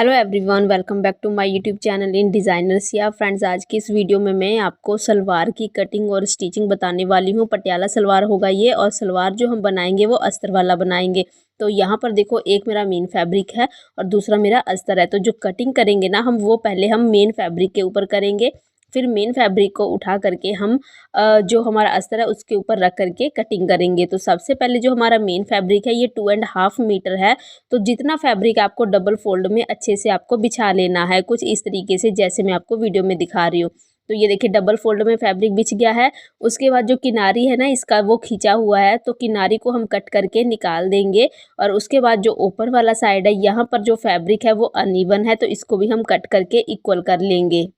Hello everyone, welcome back to my YouTube channel in designers. या friends, आज की इस वीडियो में मैं आपको सलवार की कटिंग और स्टिचिंग बताने वाली हूँ। पटियाला सलवार होगा ये, और सलवार जो हम बनाएंगे वो अस्तर वाला बनाएंगे। तो यहाँ पर देखो, एक मेरा मेन फैब्रिक है और दूसरा मेरा अस्तर है। तो जो कटिंग करेंगे ना हम, वो पहले हम मेन फैब्रिक के ऊपर करेंगे, फिर मेन फैब्रिक को उठा करके हम जो हमारा अस्तर है उसके ऊपर रख करके कटिंग करेंगे। तो सबसे पहले जो हमारा मेन फैब्रिक है ये 2.5 मीटर है। तो जितना फैब्रिक आपको डबल फोल्ड में अच्छे से आपको बिछा लेना है, कुछ इस तरीके से जैसे मैं आपको वीडियो में दिखा रही हूँ। तो ये देखिए, डबल फोल्ड में फैब्रिक बिछ गया है। उसके बाद जो किनारी है ना इसका, वो खींचा हुआ है, तो किनारी को हम कट करके निकाल देंगे। और उसके बाद जो ऊपर वाला साइड है, यहाँ पर जो फैब्रिक है वो अनइवन है, तो इसको भी हम कट करके इक्वल कर लेंगे।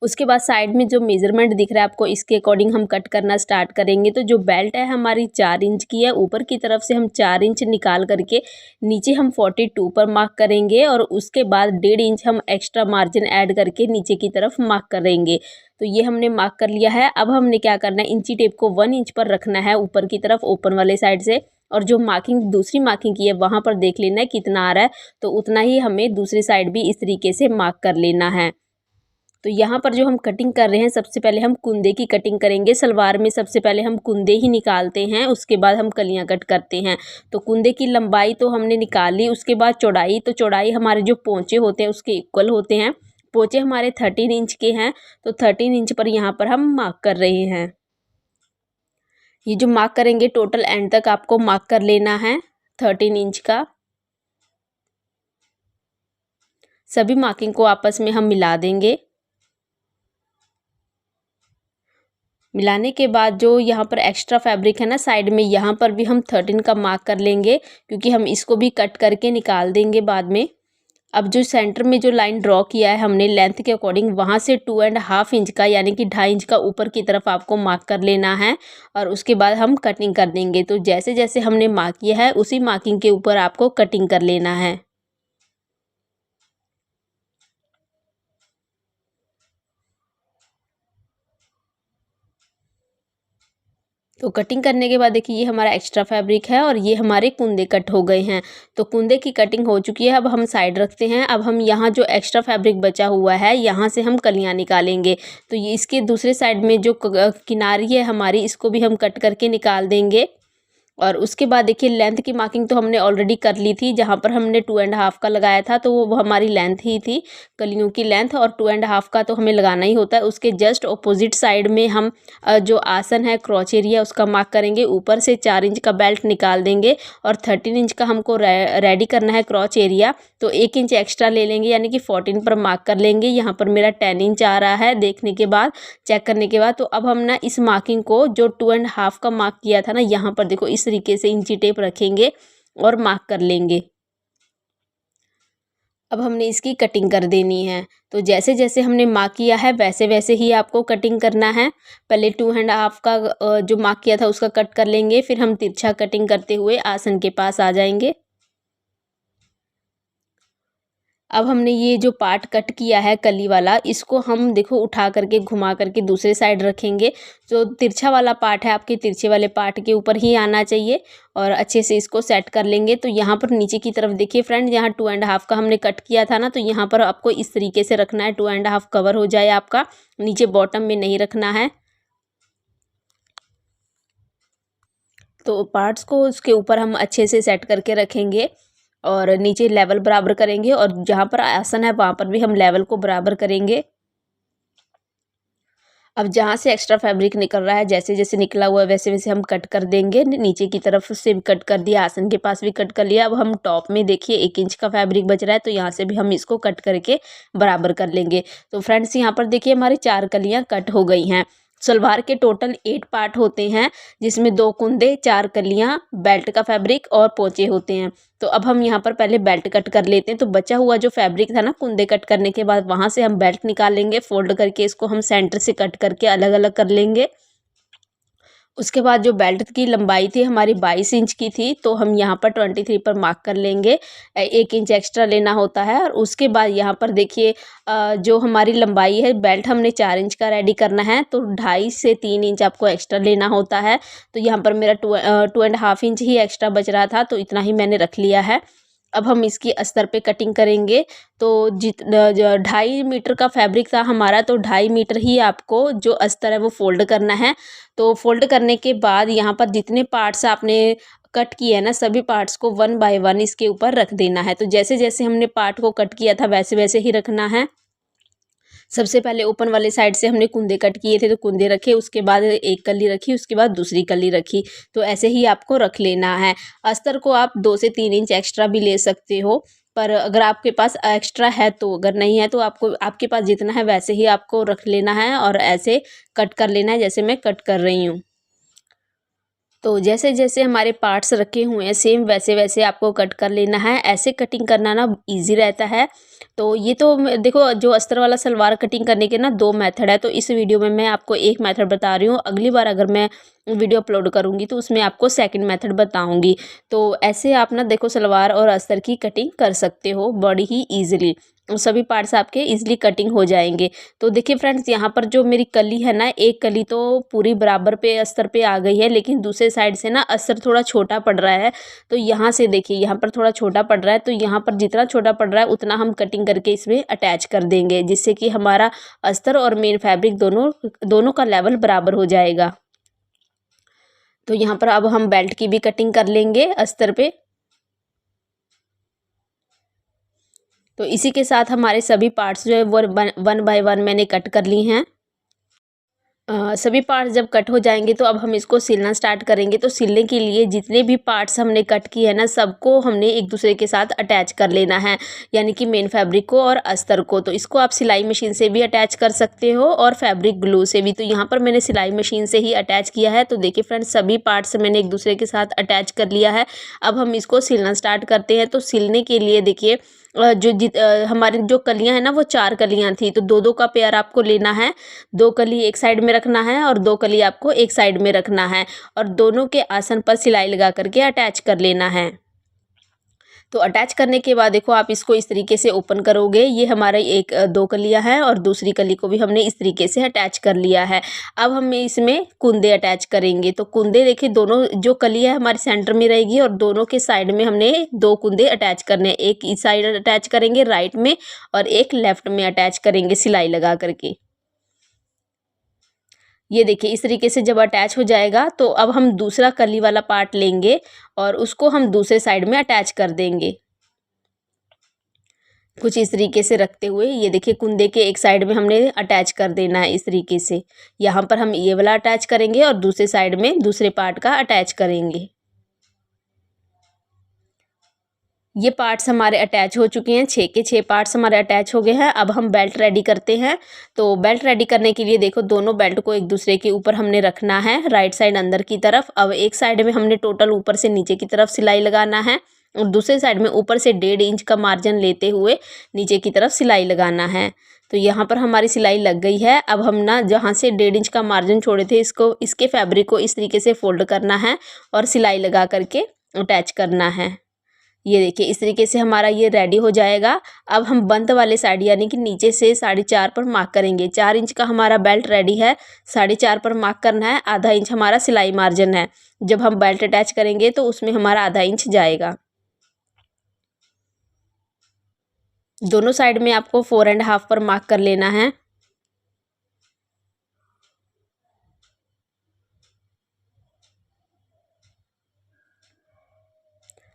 उसके बाद साइड में जो मेजरमेंट दिख रहा है आपको, इसके अकॉर्डिंग हम कट करना स्टार्ट करेंगे। तो जो बेल्ट है हमारी 4 इंच की है, ऊपर की तरफ से हम 4 इंच निकाल करके नीचे हम 42 पर मार्क करेंगे, और उसके बाद 1.5 इंच हम एक्स्ट्रा मार्जिन ऐड करके नीचे की तरफ मार्क करेंगे। तो ये हमने मार्क कर लिया है। अब हमने क्या करना है, इंची टेप को 1 इंच पर रखना है ऊपर की तरफ, ओपन वाले साइड से। और जो मार्किंग दूसरी मार्किंग की है वहाँ पर देख लेना है कितना आ रहा है, तो उतना ही हमें दूसरी साइड भी इस तरीके से मार्क कर लेना है। तो यहाँ पर जो हम कटिंग कर रहे हैं, सबसे पहले हम कुंदे की कटिंग करेंगे। सलवार में सबसे पहले हम कुंदे ही निकालते हैं, उसके बाद हम कलियाँ कट करते हैं। तो कुंदे की लंबाई तो हमने निकाली, उसके बाद चौड़ाई, तो चौड़ाई हमारे जो पोंचे होते हैं उसके इक्वल होते हैं। पोंचे हमारे 13 इंच के हैं, तो 13 इंच पर यहाँ पर हम मार्क कर रहे हैं। ये जो मार्क करेंगे टोटल एंड तक आपको मार्क कर लेना है 13 इंच का। सभी मार्किंग को आपस में हम मिला देंगे। मिलाने के बाद जो यहाँ पर एक्स्ट्रा फैब्रिक है ना साइड में, यहाँ पर भी हम 13 का मार्क कर लेंगे, क्योंकि हम इसको भी कट करके निकाल देंगे बाद में। अब जो सेंटर में जो लाइन ड्रॉ किया है हमने लेंथ के अकॉर्डिंग, वहाँ से 2.5 इंच का, यानी कि 2.5 इंच का ऊपर की तरफ आपको मार्क कर लेना है, और उसके बाद हम कटिंग कर देंगे। तो जैसे जैसे हमने मार्क किया है उसी मार्किंग के ऊपर आपको कटिंग कर लेना है। तो कटिंग करने के बाद देखिए, ये हमारा एक्स्ट्रा फैब्रिक है और ये हमारे कुंदे कट हो गए हैं। तो कुंदे की कटिंग हो चुकी है, अब हम साइड रखते हैं। अब हम यहाँ जो एक्स्ट्रा फैब्रिक बचा हुआ है, यहाँ से हम कलियाँ निकालेंगे। तो ये इसके दूसरे साइड में जो किनारी है हमारी, इसको भी हम कट करके निकाल देंगे। और उसके बाद देखिए, लेंथ की मार्किंग तो हमने ऑलरेडी कर ली थी। जहाँ पर हमने 2.5 का लगाया था, तो वो हमारी लेंथ ही थी, कलियों की लेंथ। और 2.5 का तो हमें लगाना ही होता है। उसके जस्ट ऑपोजिट साइड में हम जो आसन है, क्रॉच एरिया, उसका मार्क करेंगे। ऊपर से 4 इंच का बेल्ट निकाल देंगे, और 13 इंच का हमको रेडी करना है क्रॉच एरिया। तो 1 इंच एक्स्ट्रा ले लेंगे, यानी कि 14 पर मार्क कर लेंगे। यहाँ पर मेरा 10 इंच आ रहा है देखने के बाद, चेक करने के बाद। तो अब हम ना इस मार्किंग को, जो 2.5 का मार्क किया था ना, यहाँ पर देखो इस तरीके से इंची टेप रखेंगे और मार्क कर लेंगे। अब हमने इसकी कटिंग कर देनी है। तो जैसे जैसे हमने मार्क किया है वैसे वैसे ही आपको कटिंग करना है। पहले 2.5 का जो मार्क किया था उसका कट कर लेंगे, फिर हम तिरछा कटिंग करते हुए आसन के पास आ जाएंगे। अब हमने ये जो पार्ट कट किया है कली वाला, इसको हम देखो उठा करके घुमा करके दूसरे साइड रखेंगे। जो तिरछा वाला पार्ट है आपके तिरछे वाले पार्ट के ऊपर ही आना चाहिए, और अच्छे से इसको सेट कर लेंगे। तो यहाँ पर नीचे की तरफ देखिए फ्रेंड, यहाँ 2.5 का हमने कट किया था ना, तो यहाँ पर आपको इस तरीके से रखना है, 2.5 कवर हो जाए आपका, नीचे बॉटम में नहीं रखना है। तो पार्ट्स को उसके ऊपर हम अच्छे से सेट करके रखेंगे, और नीचे लेवल बराबर करेंगे, और जहाँ पर आसन है वहाँ पर भी हम लेवल को बराबर करेंगे। अब जहाँ से एक्स्ट्रा फैब्रिक निकल रहा है, जैसे जैसे निकला हुआ है वैसे वैसे हम कट कर देंगे। नीचे की तरफ से कट कर दिया, आसन के पास भी कट कर लिया। अब हम टॉप में देखिए 1 इंच का फैब्रिक बच रहा है, तो यहाँ से भी हम इसको कट करके बराबर कर लेंगे। तो फ्रेंड्स, यहाँ पर देखिए हमारी 4 कलियाँ कट हो गई हैं। सलवार के टोटल 8 पार्ट होते हैं, जिसमें 2 कुंदे, 4 कलियाँ, बेल्ट का फैब्रिक और पोंचे होते हैं। तो अब हम यहाँ पर पहले बेल्ट कट कर लेते हैं। तो बचा हुआ जो फैब्रिक था ना कुंदे कट करने के बाद, वहाँ से हम बेल्ट निकालेंगे, फोल्ड करके इसको हम सेंटर से कट करके अलग अलग कर लेंगे। उसके बाद जो बेल्ट की लंबाई थी हमारी 22 इंच की थी, तो हम यहाँ पर 23 पर मार्क कर लेंगे। 1 इंच एक्स्ट्रा लेना होता है। और उसके बाद यहाँ पर देखिए, जो हमारी लंबाई है, बेल्ट हमने 4 इंच का रेडी करना है, तो 2.5 से 3 इंच आपको एक्स्ट्रा लेना होता है। तो यहाँ पर मेरा 2.5 इंच ही एक्स्ट्रा बच रहा था, तो इतना ही मैंने रख लिया है। अब हम इसकी अस्तर पे कटिंग करेंगे। तो 2.5 मीटर का फैब्रिक था हमारा, तो 2.5 मीटर ही आपको जो अस्तर है वो फ़ोल्ड करना है। तो फ़ोल्ड करने के बाद यहाँ पर जितने पार्ट्स आपने कट किए हैं ना, सभी पार्ट्स को 1 बाय 1 इसके ऊपर रख देना है। तो जैसे जैसे हमने पार्ट को कट किया था वैसे वैसे ही रखना है। सबसे पहले ओपन वाले साइड से हमने कुंदे कट किए थे, तो कुंदे रखे, उसके बाद एक कली रखी, उसके बाद दूसरी कली रखी। तो ऐसे ही आपको रख लेना है। अस्तर को आप 2 से 3 इंच एक्स्ट्रा भी ले सकते हो, पर अगर आपके पास एक्स्ट्रा है तो, अगर नहीं है तो आपको आपके पास जितना है वैसे ही आपको रख लेना है और ऐसे कट कर लेना है जैसे मैं कट कर रही हूँ। तो जैसे जैसे हमारे पार्ट्स रखे हुए हैं सेम वैसे वैसे आपको कट कर लेना है। ऐसे कटिंग करना ना इजी रहता है। तो ये तो देखो, जो अस्तर वाला सलवार कटिंग करने के ना 2 मेथड है, तो इस वीडियो में मैं आपको एक मेथड बता रही हूँ। अगली बार अगर मैं वीडियो अपलोड करूँगी तो उसमें आपको सेकंड मेथड बताऊँगी। तो ऐसे आप ना देखो सलवार और अस्तर की कटिंग कर सकते हो बड़ी ही ईजिली। सभी पार्ट्स आपके ईजिली कटिंग हो जाएंगे। तो देखिए फ्रेंड्स, यहाँ पर जो मेरी कली है ना, एक कली तो पूरी बराबर पे अस्तर पे आ गई है, लेकिन दूसरे साइड से ना अस्तर थोड़ा छोटा पड़ रहा है। तो यहाँ से देखिए, यहाँ पर थोड़ा छोटा पड़ रहा है, तो यहाँ पर जितना छोटा पड़ रहा है उतना हम कटिंग करके इसमें अटैच कर देंगे, जिससे कि हमारा अस्तर और मेन फैब्रिक दोनों दोनों का लेवल बराबर हो जाएगा। तो यहाँ पर अब हम बेल्ट की भी कटिंग कर लेंगे अस्तर पे। तो इसी के साथ हमारे सभी पार्ट्स जो है वो 1 बाय 1 मैंने कट कर ली हैं। सभी पार्ट्स जब कट हो जाएंगे तो अब हम इसको सिलना स्टार्ट करेंगे। तो सिलने के लिए जितने भी पार्ट्स हमने कट किए हैं ना, सबको हमने एक दूसरे के साथ अटैच कर लेना है, यानी कि मेन फैब्रिक को और अस्तर को। तो इसको आप सिलाई मशीन से भी अटैच कर सकते हो और फैब्रिक ग्लू से भी। तो यहाँ पर मैंने सिलाई मशीन से ही अटैच किया है। तो देखिए फ्रेंड्स, सभी पार्ट्स मैंने एक दूसरे के साथ अटैच कर लिया है। अब हम इसको सिलना स्टार्ट करते हैं। तो सिलने के लिए देखिए, हमारी जो कलियां हैं ना, वो 4 कलियां थी, तो 2-2 का पेयर आपको लेना है। 2 कली एक साइड में रखना है और 2 कली आपको एक साइड में रखना है, और दोनों के आसन पर सिलाई लगा करके अटैच कर लेना है। तो अटैच करने के बाद देखो, आप इसको इस तरीके से ओपन करोगे। ये हमारे 2 कलियां हैं और दूसरी कली को भी हमने इस तरीके से अटैच कर लिया है। अब हम इसमें कुंदे अटैच करेंगे। तो कुंदे देखिए, दोनों जो कली है हमारे सेंटर में रहेगी और दोनों के साइड में हमने 2 कुंदे अटैच करने हैं। एक इस साइड अटैच करेंगे राइट में और एक लेफ्ट में अटैच करेंगे सिलाई लगा करके। ये देखिए, इस तरीके से जब अटैच हो जाएगा तो अब हम दूसरा कली वाला पार्ट लेंगे और उसको हम दूसरे साइड में अटैच कर देंगे। कुछ इस तरीके से रखते हुए ये देखिए, कुंदे के एक साइड में हमने अटैच कर देना है इस तरीके से। यहाँ पर हम ये वाला अटैच करेंगे और दूसरे साइड में दूसरे पार्ट का अटैच करेंगे। ये पार्ट्स हमारे अटैच हो चुके हैं। 6 के 6 पार्ट्स हमारे अटैच हो गए हैं। अब हम बेल्ट रेडी करते हैं। तो बेल्ट रेडी करने के लिए देखो, दोनों बेल्ट को एक दूसरे के ऊपर हमने रखना है, राइट साइड अंदर की तरफ। अब एक साइड में हमने टोटल ऊपर से नीचे की तरफ सिलाई लगाना है और दूसरे साइड में ऊपर से 1.5 इंच का मार्जिन लेते हुए नीचे की तरफ सिलाई लगाना है। तो यहाँ पर हमारी सिलाई लग गई है। अब हम ना जहाँ से 1.5 इंच का मार्जिन छोड़े थे, इसके फैब्रिक को इस तरीके से फोल्ड करना है और सिलाई लगा करके अटैच करना है। ये देखिए, इस तरीके से हमारा ये रेडी हो जाएगा। अब हम बंद वाले साइड यानी कि नीचे से 4.5 पर मार्क करेंगे। 4 इंच का हमारा बेल्ट रेडी है, 4.5 पर मार्क करना है। आधा इंच हमारा सिलाई मार्जिन है। जब हम बेल्ट अटैच करेंगे तो उसमें हमारा आधा इंच जाएगा। दोनों साइड में आपको 4.5 पर मार्क कर लेना है।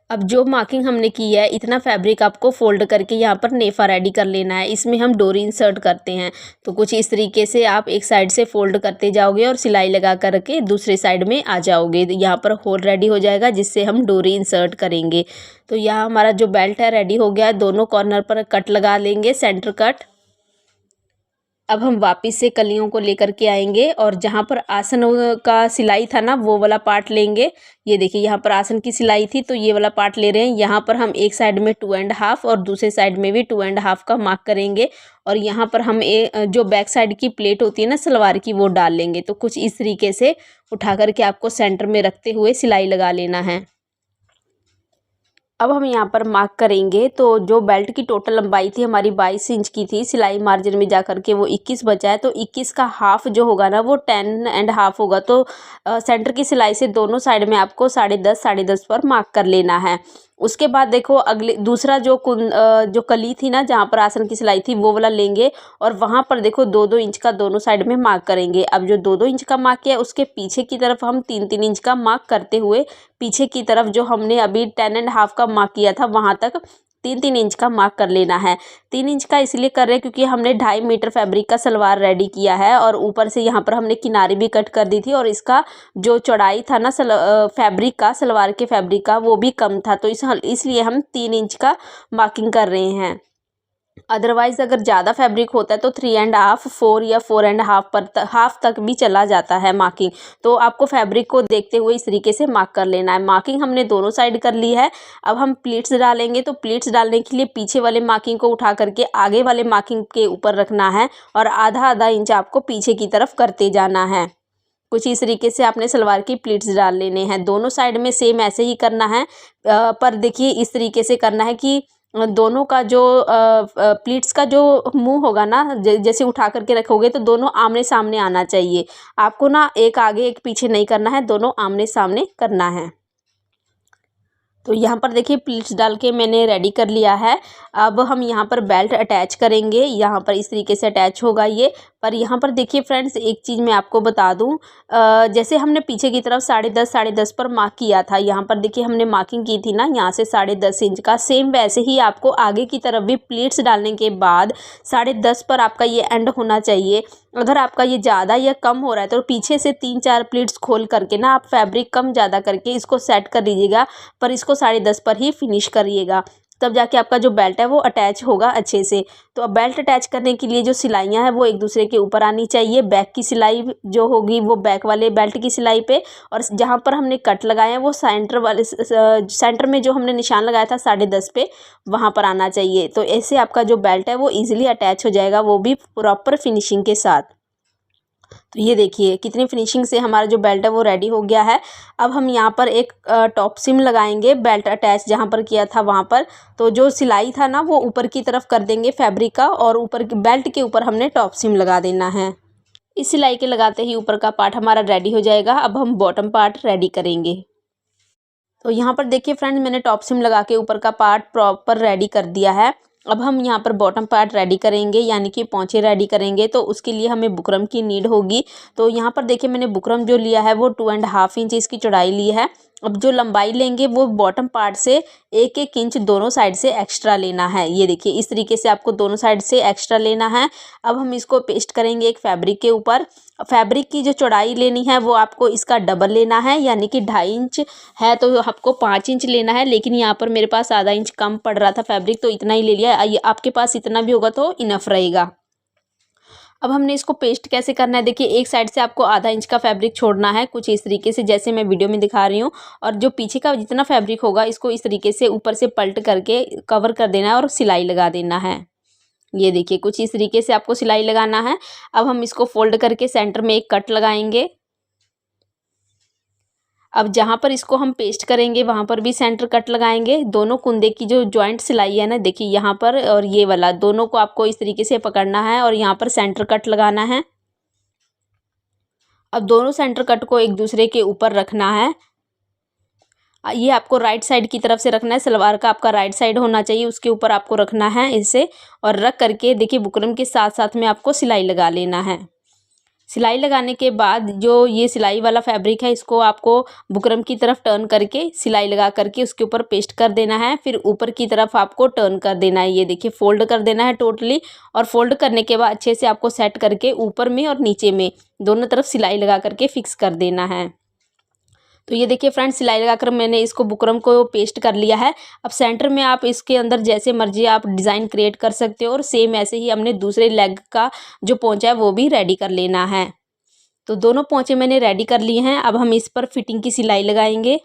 अब जो मार्किंग हमने की है, इतना फैब्रिक आपको फोल्ड करके यहाँ पर नेफा रेडी कर लेना है। इसमें हम डोरी इंसर्ट करते हैं। तो कुछ इस तरीके से आप एक साइड से फोल्ड करते जाओगे और सिलाई लगा करके दूसरे साइड में आ जाओगे। तो यहाँ पर होल रेडी हो जाएगा जिससे हम डोरी इंसर्ट करेंगे। तो यहाँ हमारा जो बेल्ट है रेडी हो गया है। दोनों कॉर्नर पर कट लगा लेंगे, सेंटर कट। अब हम वापस से कलियों को लेकर के आएंगे और जहाँ पर आसन का सिलाई था ना, वो वाला पार्ट लेंगे। ये देखिए, यहाँ पर आसन की सिलाई थी तो ये वाला पार्ट ले रहे हैं। यहाँ पर हम एक साइड में 2.5 और दूसरे साइड में भी 2.5 का मार्क करेंगे और यहाँ पर हम जो बैक साइड की प्लेट होती है ना सलवार की, वो डाल लेंगे। तो कुछ इस तरीके से उठा करके आपको सेंटर में रखते हुए सिलाई लगा लेना है। अब हम यहाँ पर मार्क करेंगे। तो जो बेल्ट की टोटल लंबाई थी हमारी 22 इंच की थी, सिलाई मार्जिन में जा करके वो 21 बचा है। तो 21 का हाफ जो होगा ना, वो 10.5 होगा। तो सेंटर की सिलाई से दोनों साइड में आपको 10.5 पर मार्क कर लेना है। उसके बाद देखो अगले दूसरा जो कली थी ना, जहाँ पर आसन की सिलाई थी, वो वाला लेंगे और वहाँ पर देखो 2-2 इंच का दोनों साइड में मार्क करेंगे। अब जो 2-2 इंच का मार्क किया उसके पीछे की तरफ हम 3-3 इंच का मार्क करते हुए पीछे की तरफ जो हमने अभी 10.5 का मार्क किया था वहाँ तक 3-3 इंच का मार्क कर लेना है। 3 इंच का इसलिए कर रहे हैं क्योंकि हमने 2.5 मीटर फैब्रिक का सलवार रेडी किया है और ऊपर से यहाँ पर हमने किनारे भी कट कर दी थी और इसका जो चौड़ाई था ना फैब्रिक का, सलवार के फैब्रिक का, वो भी कम था, तो इसलिए हम 3 इंच का मार्किंग कर रहे हैं। अदरवाइज़ अगर ज़्यादा फैब्रिक होता है तो 3.5, 4 या 4.5 पर हाफ तक भी चला जाता है मार्किंग। तो आपको फैब्रिक को देखते हुए इस तरीके से मार्क कर लेना है। मार्किंग हमने दोनों साइड कर ली है। अब हम प्लीट्स डालेंगे, तो प्लीट्स डालने के लिए पीछे वाले मार्किंग को उठा करके आगे वाले मार्किंग के ऊपर रखना है और आधा इंच आपको पीछे की तरफ करते जाना है। कुछ इस तरीके से आपने सलवार की प्लीट्स डाल लेने हैं। दोनों साइड में सेम ऐसे ही करना है, पर देखिए इस तरीके से करना है कि दोनों का जो प्लीट्स का जो मुंह होगा ना, जैसे उठा करके रखोगे तो दोनों आमने सामने आना चाहिए। आपको ना एक आगे एक पीछे नहीं करना है, दोनों आमने सामने करना है। तो यहाँ पर देखिए प्लीट्स डाल के मैंने रेडी कर लिया है। अब हम यहाँ पर बेल्ट अटैच करेंगे। यहाँ पर इस तरीके से अटैच होगा ये। पर यहाँ पर देखिए फ्रेंड्स, एक चीज़ मैं आपको बता दूँ, जैसे हमने पीछे की तरफ 10.5 पर मार्क किया था, यहाँ पर देखिए हमने मार्किंग की थी ना यहाँ से 10.5 इंच का, सेम वैसे ही आपको आगे की तरफ भी प्लीट्स डालने के बाद 10.5 पर आपका ये एंड होना चाहिए। अगर आपका ये ज़्यादा या कम हो रहा है तो पीछे से 3-4 प्लीट्स खोल करके ना आप फैब्रिक कम ज़्यादा करके इसको सेट कर लीजिएगा, पर इसको 10.5 पर ही फिनिश करिएगा, तब जाके आपका जो बेल्ट है वो अटैच होगा अच्छे से। तो अब बेल्ट अटैच करने के लिए जो सिलाइयाँ हैं वो एक दूसरे के ऊपर आनी चाहिए। बैक की सिलाई जो होगी वो बैक वाले बेल्ट की सिलाई पे, और जहाँ पर हमने कट लगाए हैं वो सेंटर में जो हमने निशान लगाया था 10.5 पे, वहाँ पर आना चाहिए। तो ऐसे आपका जो बेल्ट है वो ईजिली अटैच हो जाएगा, वो भी प्रॉपर फिनिशिंग के साथ। तो ये देखिए कितनी फिनिशिंग से हमारा जो बेल्ट है वो रेडी हो गया है। अब हम यहाँ पर एक टॉप सिम लगाएंगे बेल्ट अटैच जहाँ पर किया था वहाँ पर। तो जो सिलाई था ना वो ऊपर की तरफ कर देंगे फैब्रिक का, और ऊपर बेल्ट के ऊपर हमने टॉप सिम लगा देना है। इस सिलाई के लगाते ही ऊपर का पार्ट हमारा रेडी हो जाएगा। अब हम बॉटम पार्ट रेडी करेंगे। तो यहाँ पर देखिए फ्रेंड्स, मैंने टॉप सिम लगा के ऊपर का पार्ट प्रॉपर रेडी कर दिया है। अब हम यहाँ पर बॉटम पार्ट रेडी करेंगे, यानी कि पोंचे रेडी करेंगे। तो उसके लिए हमें बुकरम की नीड होगी। तो यहाँ पर देखिए मैंने बुकरम जो लिया है वो 2.5 इंच इसकी चौड़ाई ली है। अब जो लंबाई लेंगे वो बॉटम पार्ट से 1-1 इंच दोनों साइड से एक्स्ट्रा लेना है। ये देखिए इस तरीके से आपको दोनों साइड से एक्स्ट्रा लेना है। अब हम इसको पेस्ट करेंगे एक फैब्रिक के ऊपर। फैब्रिक की जो चौड़ाई लेनी है वो आपको इसका डबल लेना है, यानी कि 2.5 इंच है तो आपको 5 इंच लेना है। लेकिन यहाँ पर मेरे पास आधा इंच कम पड़ रहा था फैब्रिक, तो इतना ही ले लिया। आपके पास इतना भी होगा तो इनफ रहेगा। अब हमने इसको पेस्ट कैसे करना है, देखिए एक साइड से आपको आधा इंच का फैब्रिक छोड़ना है, कुछ इस तरीके से जैसे मैं वीडियो में दिखा रही हूँ। और जो पीछे का जितना फैब्रिक होगा इसको इस तरीके से ऊपर से पलट करके कवर कर देना है और सिलाई लगा देना है। ये देखिए कुछ इस तरीके से आपको सिलाई लगाना है। अब हम इसको फोल्ड करके सेंटर में एक कट लगाएंगे। अब जहाँ पर इसको हम पेस्ट करेंगे वहाँ पर भी सेंटर कट लगाएंगे। दोनों कुंदे की जो जॉइंट सिलाई है ना, देखिए यहाँ पर और ये वाला, दोनों को आपको इस तरीके से पकड़ना है और यहाँ पर सेंटर कट लगाना है। अब दोनों सेंटर कट को एक दूसरे के ऊपर रखना है। ये आपको राइट साइड की तरफ से रखना है, सलवार का आपका राइट साइड होना चाहिए, उसके ऊपर आपको रखना है इसे। और रख करके देखिए बुकरम के साथ साथ में आपको सिलाई लगा लेना है। सिलाई लगाने के बाद जो ये सिलाई वाला फैब्रिक है इसको आपको बुकरम की तरफ टर्न करके सिलाई लगा करके उसके ऊपर पेस्ट कर देना है। फिर ऊपर की तरफ आपको टर्न कर देना है, ये देखिए फोल्ड कर देना है टोटली। और फोल्ड करने के बाद अच्छे से आपको सेट करके ऊपर में और नीचे में दोनों तरफ सिलाई लगा करके फिक्स कर देना है। तो ये देखिए फ्रेंड्स, सिलाई लगाकर मैंने इसको बुकरम को पेस्ट कर लिया है। अब सेंटर में आप इसके अंदर जैसे मर्जी आप डिज़ाइन क्रिएट कर सकते हो, और सेम ऐसे ही हमने दूसरे लेग का जो पोंचा है वो भी रेडी कर लेना है। तो दोनों पोंचे मैंने रेडी कर लिए हैं। अब हम इस पर फिटिंग की सिलाई लगाएंगे।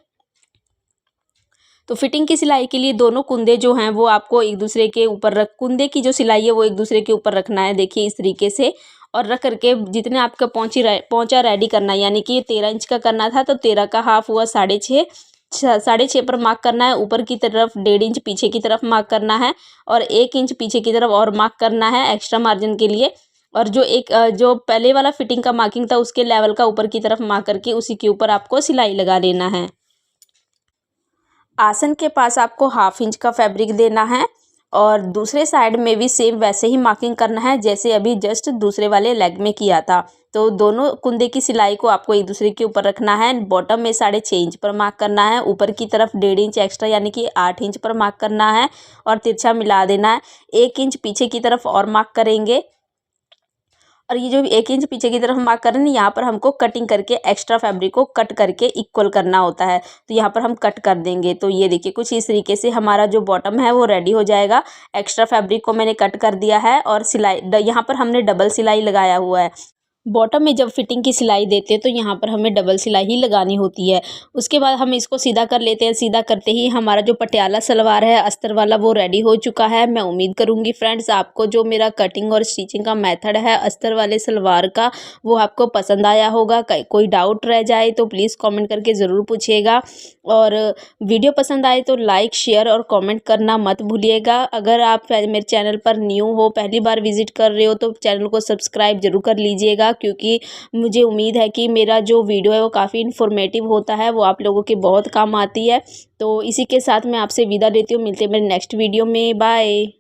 तो फिटिंग की सिलाई के लिए दोनों कुंदे जो हैं वो आपको एक दूसरे के ऊपर कुंदे की जो सिलाई है वो एक दूसरे के ऊपर रखना है, देखिए इस तरीके से। और रख करके जितने आपका पोंचा रेडी करना है, यानी कि 13 इंच का करना था तो 13 का हाफ हुआ 6.5, 6.5 पर मार्क करना है। ऊपर की तरफ 1.5 इंच पीछे की तरफ मार्क करना है, और 1 इंच पीछे की तरफ और मार्क करना है एक्स्ट्रा मार्जिन के लिए। और जो पहले वाला फिटिंग का मार्किंग था उसके लेवल का ऊपर की तरफ मार्क करके उसी के ऊपर आपको सिलाई लगा लेना है। आसन के पास आपको 1/2 इंच का फैब्रिक देना है और दूसरे साइड में भी सेम वैसे ही मार्किंग करना है जैसे अभी जस्ट दूसरे वाले लेग में किया था। तो दोनों कुंदे की सिलाई को आपको एक दूसरे के ऊपर रखना है। बॉटम में 6.5 इंच पर मार्क करना है, ऊपर की तरफ 1.5 इंच एक्स्ट्रा यानी कि 8 इंच पर मार्क करना है और तिरछा मिला देना है। 1 इंच पीछे की तरफ और मार्क करेंगे और ये जो 1 इंच पीछे की तरफ मार्क कर रहे हैं यहाँ पर हमको कटिंग करके एक्स्ट्रा फैब्रिक को कट करके इक्वल करना होता है। तो यहाँ पर हम कट कर देंगे। तो ये देखिए कुछ इस तरीके से हमारा जो बॉटम है वो रेडी हो जाएगा। एक्स्ट्रा फैब्रिक को मैंने कट कर दिया है और सिलाई यहाँ पर हमने डबल सिलाई लगाया हुआ है। बॉटम में जब फिटिंग की सिलाई देते हैं तो यहाँ पर हमें डबल सिलाई ही लगानी होती है। उसके बाद हम इसको सीधा कर लेते हैं। सीधा करते ही हमारा जो पटियाला सलवार है अस्तर वाला वो रेडी हो चुका है। मैं उम्मीद करूँगी फ्रेंड्स आपको जो मेरा कटिंग और स्टिचिंग का मेथड है अस्तर वाले सलवार का वो आपको पसंद आया होगा। कोई डाउट रह जाए तो प्लीज़ कॉमेंट करके ज़रूर पूछिएगा और वीडियो पसंद आए तो लाइक शेयर और कमेंट करना मत भूलिएगा। अगर आप मेरे चैनल पर न्यू हो, पहली बार विजिट कर रहे हो तो चैनल को सब्सक्राइब जरूर कर लीजिएगा क्योंकि मुझे उम्मीद है कि मेरा जो वीडियो है वो काफ़ी इन्फॉर्मेटिव होता है, वो आप लोगों के बहुत काम आती है। तो इसी के साथ मैं आपसे विदा लेती हूँ। मिलते हैं मेरे नेक्स्ट वीडियो में। बाय।